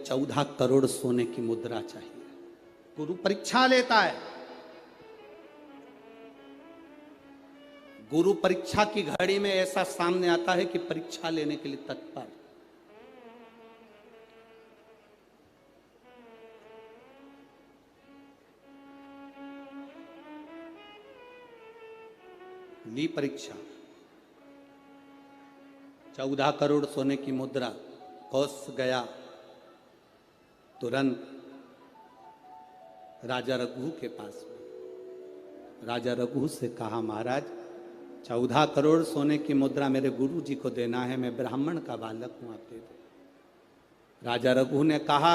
14 करोड़ सोने की मुद्रा चाहिए। गुरु परीक्षा लेता है। गुरु परीक्षा की घड़ी में ऐसा सामने आता है कि परीक्षा लेने के लिए तत्पर। ली परीक्षा, 14 करोड़ सोने की मुद्रा। कौश गया तुरंत राजा रघु के पास में। राजा रघु से कहा, महाराज 14 करोड़ सोने की मुद्रा मेरे गुरु जी को देना है, मैं ब्राह्मण का बालक हूं, आप दे दो। राजा रघु ने कहा,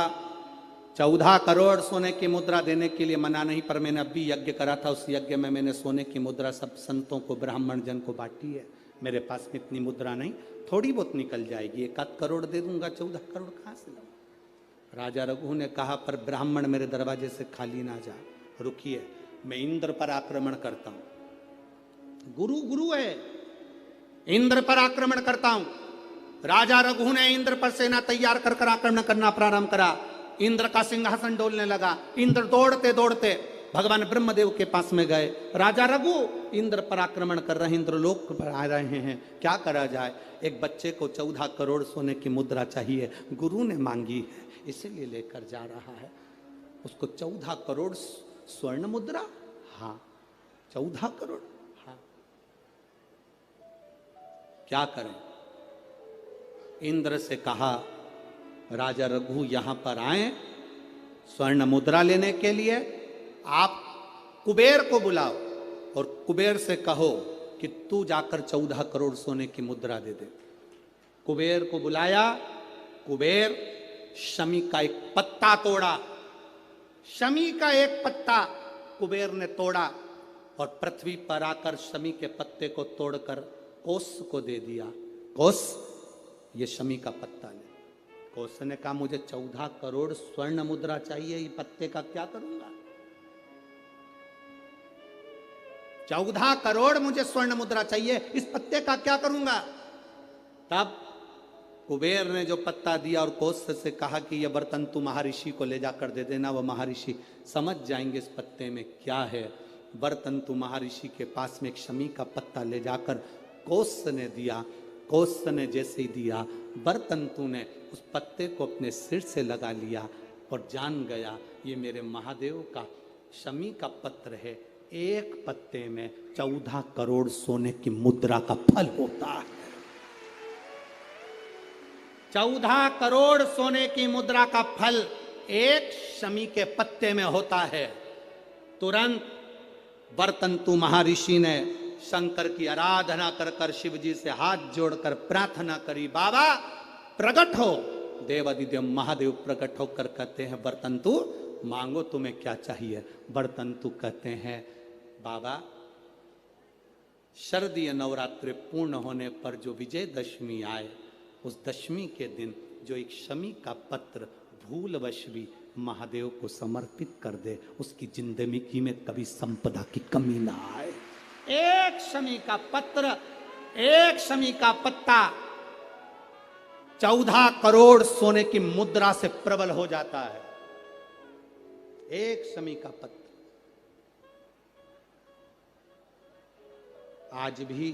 14 करोड़ सोने की मुद्रा देने के लिए मना नहीं, पर मैंने अभी यज्ञ करा था, उस यज्ञ में मैंने सोने की मुद्रा सब संतों को, ब्राह्मण जन को बांटी है। मेरे पास में इतनी मुद्रा नहीं, थोड़ी बहुत निकल जाएगी, 1 करोड़ दे दूंगा, 14 करोड़ कहां से लाऊं? राजा रघु ने कहा, पर ब्राह्मण मेरे दरवाजे से खाली ना जा, रुकिए, मैं इंद्र पर आक्रमण करता हूं। गुरु गुरु है, इंद्र पर आक्रमण करता हूं। राजा रघु ने इंद्र पर सेना तैयार कर कर आक्रमण करना प्रारंभ करा। इंद्र का सिंहासन डोलने लगा। इंद्र दौड़ते दौड़ते भगवान ब्रह्मदेव के पास में गए। राजा रघु इंद्र पर आक्रमण कर रहे हैं, इंद्रलोक पर आ रहे हैं, क्या करा जाए? एक बच्चे को 14 करोड़ सोने की मुद्रा चाहिए, गुरु ने मांगी है, इसीलिए लेकर जा रहा है। उसको 14 करोड़ स्वर्ण मुद्रा, हाँ 14 करोड़, हाँ क्या करें? इंद्र से कहा, राजा रघु यहां पर आए स्वर्ण मुद्रा लेने के लिए, आप कुबेर को बुलाओ और कुबेर से कहो कि तू जाकर 14 करोड़ सोने की मुद्रा दे दे। कुबेर को बुलाया। कुबेर शमी का एक पत्ता तोड़ा। शमी का एक पत्ता कुबेर ने तोड़ा और पृथ्वी पर आकर शमी के पत्ते को तोड़कर कोस को दे दिया। कोस, ये शमी का पत्ता ले। कोस ने कहा, मुझे 14 करोड़ स्वर्ण मुद्रा चाहिए, ये पत्ते का क्या करूंगा? 14 करोड़ मुझे स्वर्ण मुद्रा चाहिए, इस पत्ते का क्या करूंगा? तब कुबेर ने जो पत्ता दिया और कोस से कहा कि यह बर्तन तू महर्षि को ले जाकर दे देना, वह महर्षि समझ जाएंगे इस पत्ते में क्या है। बर्तन तू महर्षि के पास में एक शमी का पत्ता ले जाकर कोस ने दिया। कोस ने जैसे ही दिया, बर्तन तू ने उस पत्ते को अपने सिर से लगा लिया और जान गया ये मेरे महादेव का शमी का पत्र है। एक पत्ते में 14 करोड़ सोने की मुद्रा का फल होता है। 14 करोड़ सोने की मुद्रा का फल एक शमी के पत्ते में होता है। तुरंत बर्तंतु महर्षि ने शंकर की आराधना कर कर शिव जी से हाथ जोड़कर प्रार्थना करी, बाबा प्रकट हो। देवादिदेव महादेव प्रकट होकर कहते हैं, बर्तंतु मांगो तुम्हें क्या चाहिए? बर्तंतु कहते हैं, बाबा शरदीय नवरात्रि पूर्ण होने पर जो विजयदशमी आए, उस दशमी के दिन जो एक शमी का पत्र भूलवश भी महादेव को समर्पित कर दे, उसकी जिंदगी में कभी संपदा की कमी ना आए। एक शमी का पत्र, एक शमी का पत्ता 14 करोड़ सोने की मुद्रा से प्रबल हो जाता है। एक शमी का पत्र। आज भी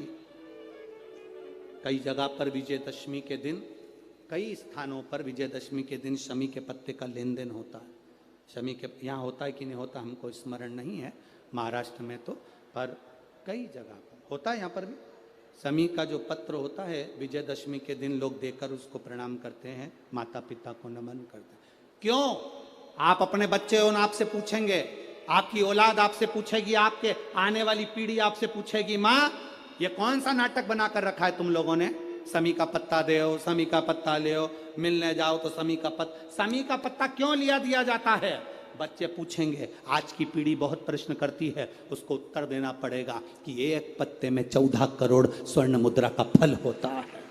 कई जगह पर विजयदशमी के दिन, कई स्थानों पर विजयदशमी के दिन शमी के पत्ते का लेन देन होता है। शमी के यहाँ होता है कि नहीं होता हमको स्मरण नहीं है, महाराष्ट्र में तो, पर कई जगह पर होता है। यहाँ पर भी शमी का जो पत्र होता है, विजयदशमी के दिन लोग देकर उसको प्रणाम करते हैं, माता पिता को नमन करते हैं। क्यों? आप अपने बच्चे हो ना, आपसे पूछेंगे, आपकी औलाद आपसे पूछेगी, आपके आने वाली पीढ़ी आपसे पूछेगी, माँ ये कौन सा नाटक बनाकर रखा है तुम लोगों ने? शमी का पत्ता दे, शमी का पत्ता ले, मिलने जाओ तो शमी का पत्ता। शमी का पत्ता क्यों लिया दिया जाता है? बच्चे पूछेंगे। आज की पीढ़ी बहुत प्रश्न करती है, उसको उत्तर देना पड़ेगा कि एक पत्ते में 14 करोड़ स्वर्ण मुद्रा का फल होता है।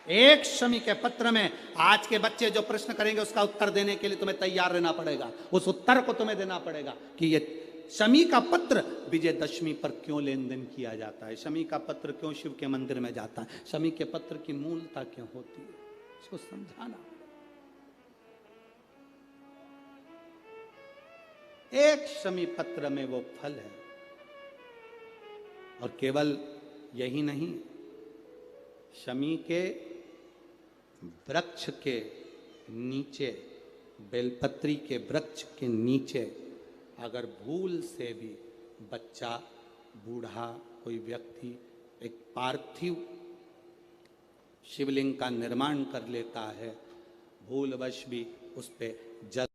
एक शमी के पत्र में आज के बच्चे जो प्रश्न करेंगे, उसका उत्तर देने के लिए तुम्हें तैयार रहना पड़ेगा। उस उत्तर को तुम्हें देना पड़ेगा कि ये शमी का पत्र विजयदशमी पर क्यों लेन देन किया जाता है, शमी का पत्र क्यों शिव के मंदिर में जाता है, शमी के पत्र की मूलता क्यों होती है, इसको समझाना। एक शमी पत्र में वो फल है। और केवल यही नहीं, शमी के वृक्ष के नीचे, बेलपत्री के वृक्ष के नीचे अगर भूल से भी बच्चा, बूढ़ा, कोई व्यक्ति एक पार्थिव शिवलिंग का निर्माण कर लेता है, भूलवश भी उस पे जल